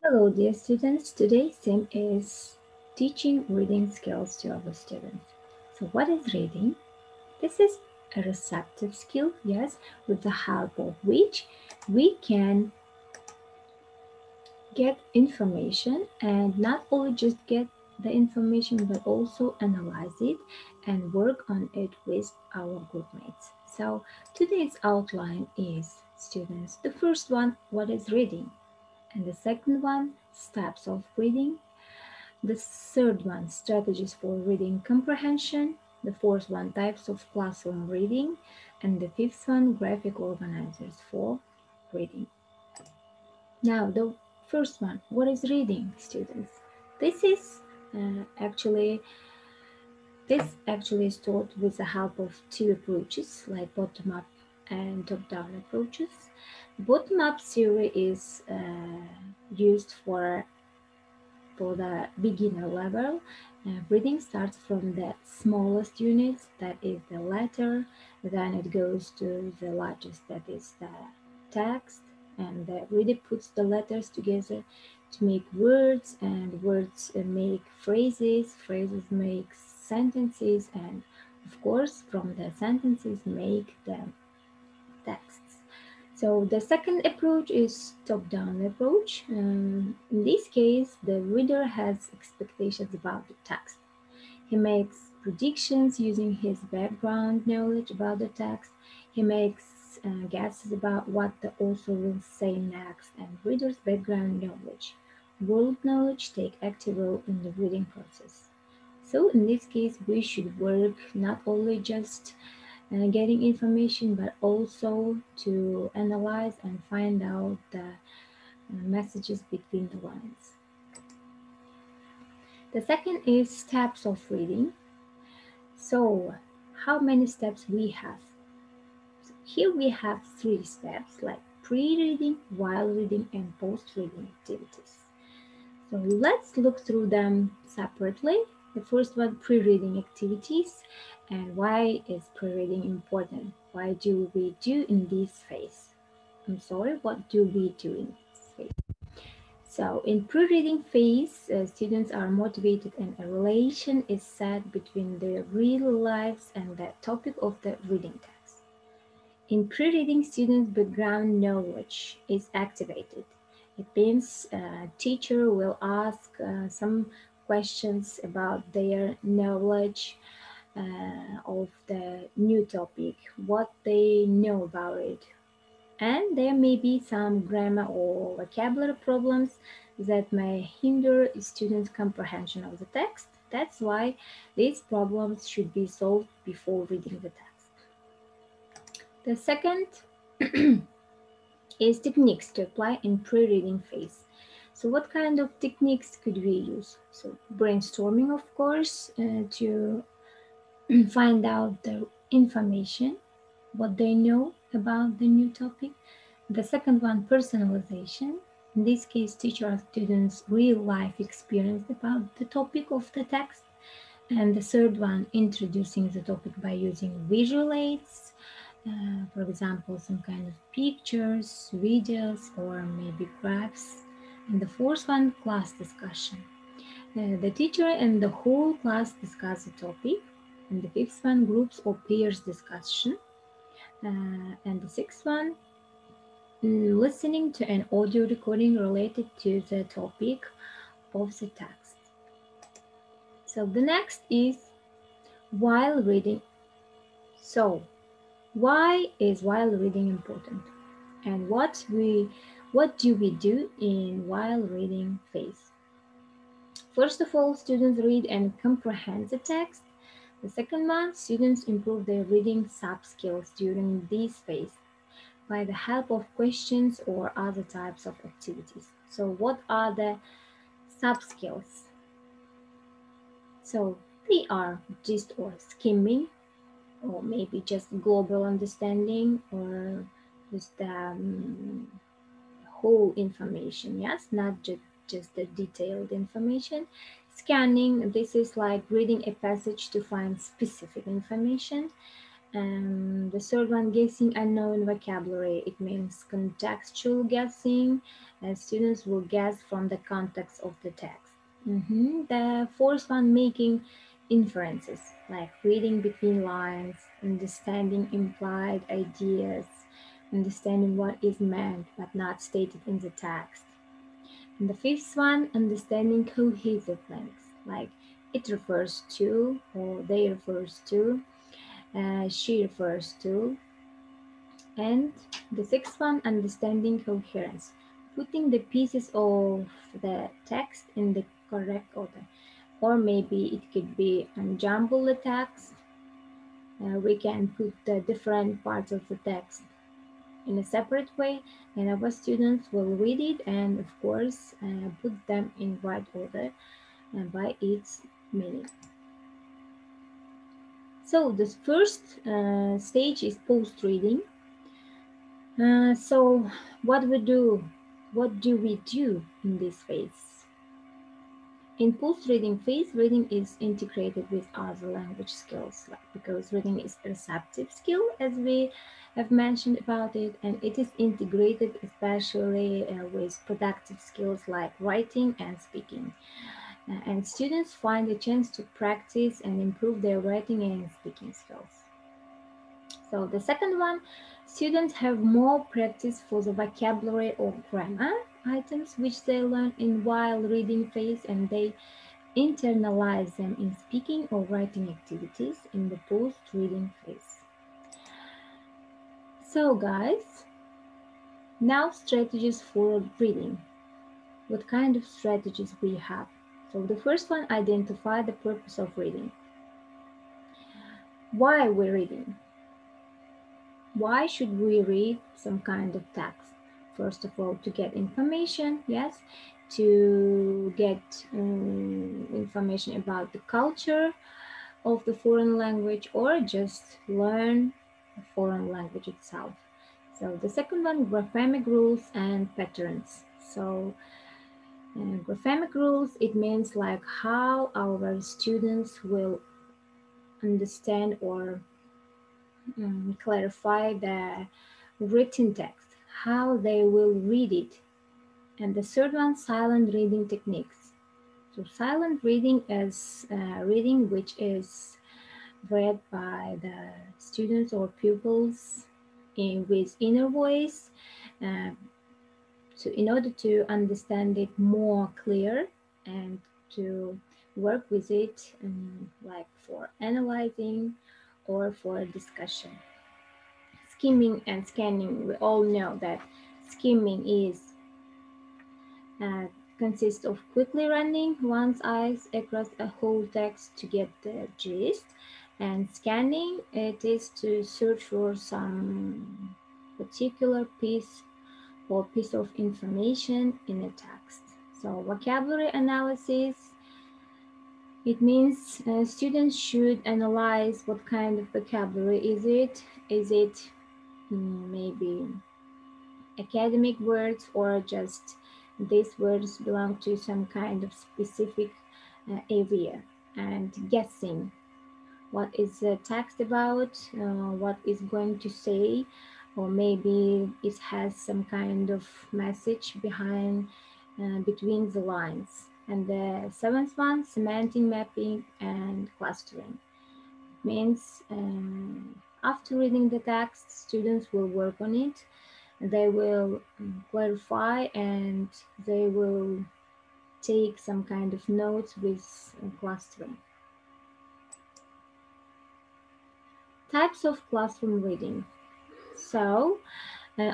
Hello, dear students. Today's theme is teaching reading skills to our students. So, what is reading? This is a receptive skill, yes, with the help of which we can get information and not only just get the information but also analyze it and work on it with our group mates. So, today's outline is students. The first one, what is reading? And the second one, steps of reading. The third one, strategies for reading comprehension. The fourth one, types of classroom reading. And the fifth one, graphic organizers for reading. Now, the first one, what is reading, students? This is actually this actually is taught with the help of two approaches, like bottom-up and top-down approaches. Bottom-up theory is used for the beginner level. Reading starts from the smallest units, that is the letter, then it goes to the largest, that is the text, and the reader puts the letters together to make words, and words make phrases, phrases make sentences, and of course, from the sentences make the texts. So the second approach is top-down approach. In this case, the reader has expectations about the text. He makes predictions using his background knowledge about the text. He makes guesses about what the author will say next, and reader's background knowledge, world knowledge take active role in the reading process. So in this case, we should work not only just getting information, but also to analyze and find out the messages between the lines. The second is steps of reading. So, how many steps we have? So here we have three steps like pre-reading, while reading, and post-reading activities. So let's look through them separately. The first one, pre-reading activities, and why is pre-reading important? Why do we do in this phase? I'm sorry, what do we do in this phase? So in pre-reading phase, students are motivated and a relation is set between their real lives and the topic of the reading text. In pre-reading, students' background knowledge is activated. It means a teacher will ask some questions about their knowledge of the new topic, what they know about it. And there may be some grammar or vocabulary problems that may hinder students' comprehension of the text. That's why these problems should be solved before reading the text. The second is techniques to apply in pre-reading phase. So what kind of techniques could we use? So brainstorming, of course, to find out the information, what they know about the new topic. The second one, personalization. In this case, teacher or students' real life experience about the topic of the text. And the third one, introducing the topic by using visual aids, for example, some kind of pictures, videos, or maybe graphs. And the fourth one, class discussion. The teacher and the whole class discuss the topic. And the fifth one, groups or peers discussion. And the sixth one, listening to an audio recording related to the topic of the text. So the next is while reading. So why is while reading important? And what do we do in while reading phase? First of all, students read and comprehend the text. The second one, students improve their reading subskills during this phase by the help of questions or other types of activities. So what are the subskills? So they are gist or skimming, or maybe just global understanding, or just whole information, yes, not just the detailed information. Scanning, this is like reading a passage to find specific information. The third one, guessing unknown vocabulary. It means contextual guessing. Students will guess from the context of the text. The fourth one, making inferences, like reading between lines, understanding implied ideas, understanding what is meant but not stated in the text. And the fifth one, understanding cohesive links, like it refers to, or they refers to, she refers to. And the sixth one, understanding coherence, putting the pieces of the text in the correct order. Or maybe it could be jumble the text. We can put the different parts of the text in a separate way, and our students will read it and, of course, put them in right order by its meaning. So the first stage is post-reading. So what do we do in this phase? In post-reading phase, reading is integrated with other language skills, like, because reading is a receptive skill, as we have mentioned about it, and it is integrated especially with productive skills like writing and speaking. And students find a chance to practice and improve their writing and speaking skills. So the second one, students have more practice for the vocabulary or grammar items which they learn in while reading phase, and they internalize them in speaking or writing activities in the post-reading phase. So guys, now strategies for reading. What kind of strategies we have? So the first one, identify the purpose of reading. Why we're reading? Why should we read some kind of text? First of all, to get information, yes, to get information about the culture of the foreign language, or just learn the foreign language itself. So the second one, graphemic rules and patterns. So graphemic rules, it means like how our students will understand or clarify the written text, how they will read it. And the third one, silent reading techniques. So silent reading is reading which is read by the students or pupils with inner voice, uh, so in order to understand it more clear and to work with it, like for analyzing or for discussion. Skimming and scanning, we all know that skimming is uh, consists of quickly running one's eyes across a whole text to get the gist, and scanning, it is to search for some particular piece of information in a text. So vocabulary analysis, it means students should analyze what kind of vocabulary is it. Is it maybe academic words, or just these words belong to some kind of specific area, and guessing what is the text about, what is going to say, or maybe it has some kind of message behind, between the lines. And the seventh one, semantic mapping and clustering, means after reading the text, students will work on it. They will clarify, and they will take some kind of notes with clustering. Types of classroom reading. So,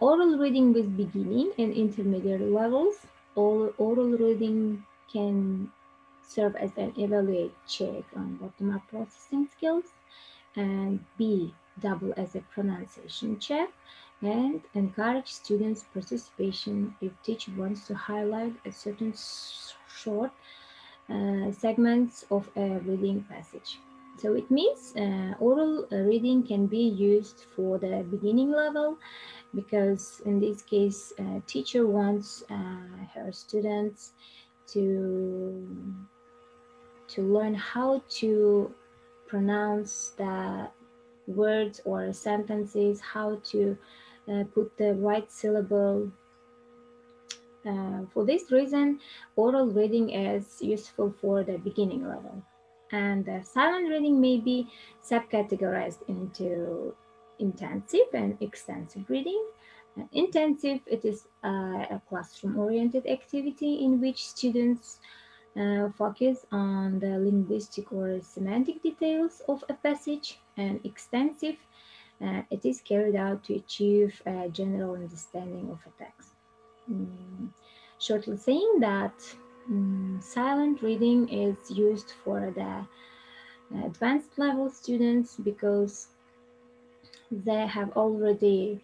oral reading with beginning and intermediate levels. Oral reading can serve as an evaluate check on bottom-up processing skills, and B, double as a pronunciation check, and encourage students' participation if teacher wants to highlight a certain short segments of a reading passage. So it means oral reading can be used for the beginning level, because in this case, teacher wants her students to learn how to pronounce the words or sentences, how to put the right syllable. For this reason, oral reading is useful for the beginning level. And silent reading may be subcategorized into intensive and extensive reading. Intensive, it is a classroom-oriented activity in which students focus on the linguistic or semantic details of a passage. And extensive, it is carried out to achieve a general understanding of a text. Mm, Shortly saying that silent reading is used for the advanced level students because they have already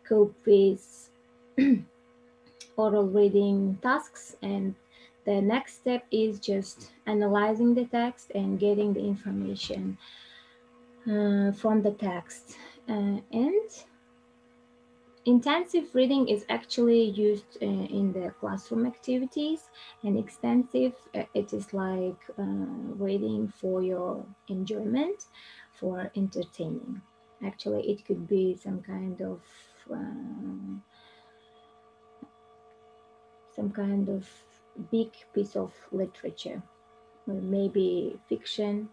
coped with oral reading tasks, and the next step is just analyzing the text and getting the information from the text. And intensive reading is actually used in the classroom activities, and extensive, it is like reading for your enjoyment, for entertaining. Actually, it could be some kind of big piece of literature, or maybe fiction.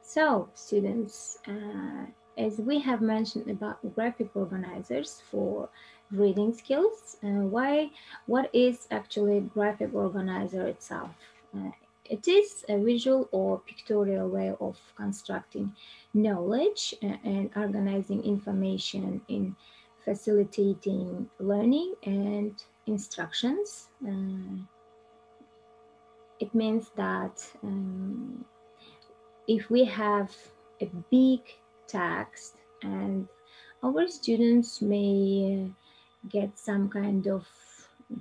So, students, as we have mentioned about graphic organizers for reading skills, what is actually graphic organizer itself? It is a visual or pictorial way of constructing knowledge and organizing information in facilitating learning and instructions. It means that if we have a big text and our students may get some kind of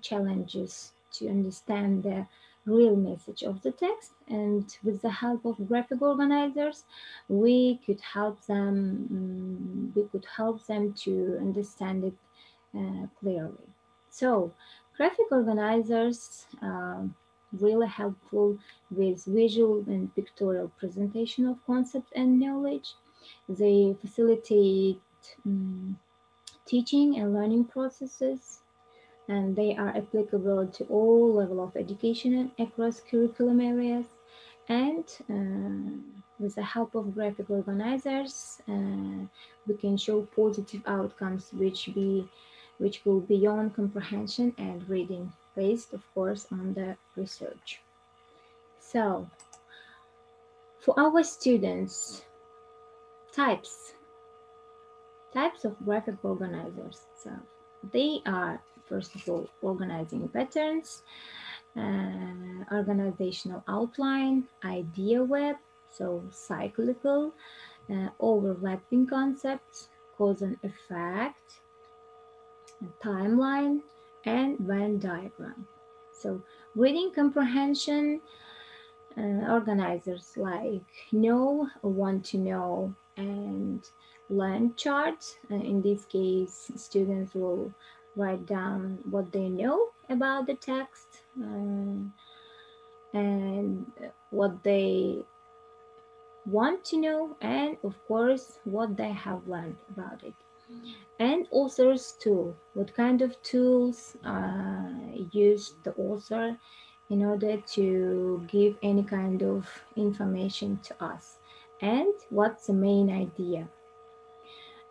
challenges to understand the real message of the text, and with the help of graphic organizers we could help them to understand it clearly. So graphic organizers really helpful with visual and pictorial presentation of concepts and knowledge. They facilitate um, teaching and learning processes, and they are applicable to all level of education and across curriculum areas. And with the help of graphic organizers, we can show positive outcomes which go beyond comprehension and reading, based, of course, on the research. So, for our students, types types of graphic organizers. So, they are first of all organizing patterns, organizational outline, idea web, so cyclical, overlapping concepts, cause and effect, timeline, and Venn diagram. So, reading comprehension organizers like know, want to know, and learn charts. In this case, students will write down what they know about the text and what they want to know, and of course, what they have learned about it. And author's tool, what kind of tools use the author in order to give any kind of information to us, and what's the main idea.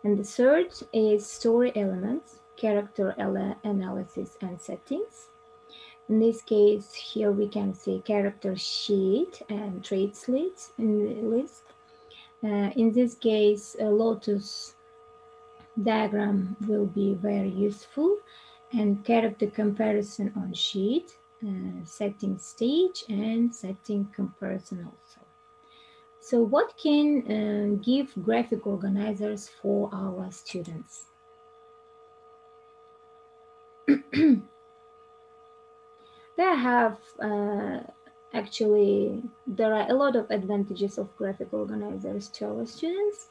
And the third is story elements, character analysis and settings. In this case, here we can see character sheet and traits list. In this case, a lotus diagram will be very useful, and character comparison on sheet, setting stage, and setting comparison also. So what can give graphic organizers for our students? They have actually there are a lot of advantages of graphic organizers to our students.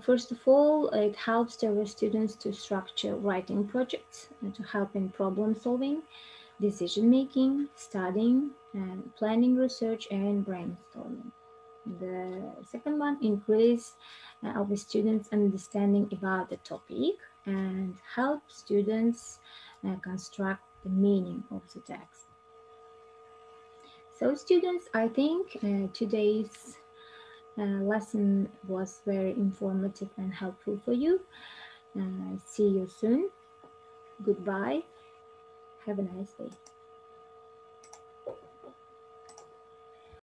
First of all, it helps our students to structure writing projects and to help in problem solving, decision making, studying, and planning research and brainstorming. The second one, increase of students' understanding about the topic and help students construct the meaning of the text. So, students, I think today's lesson was very informative and helpful for you. See you soon. Goodbye. Have a nice day.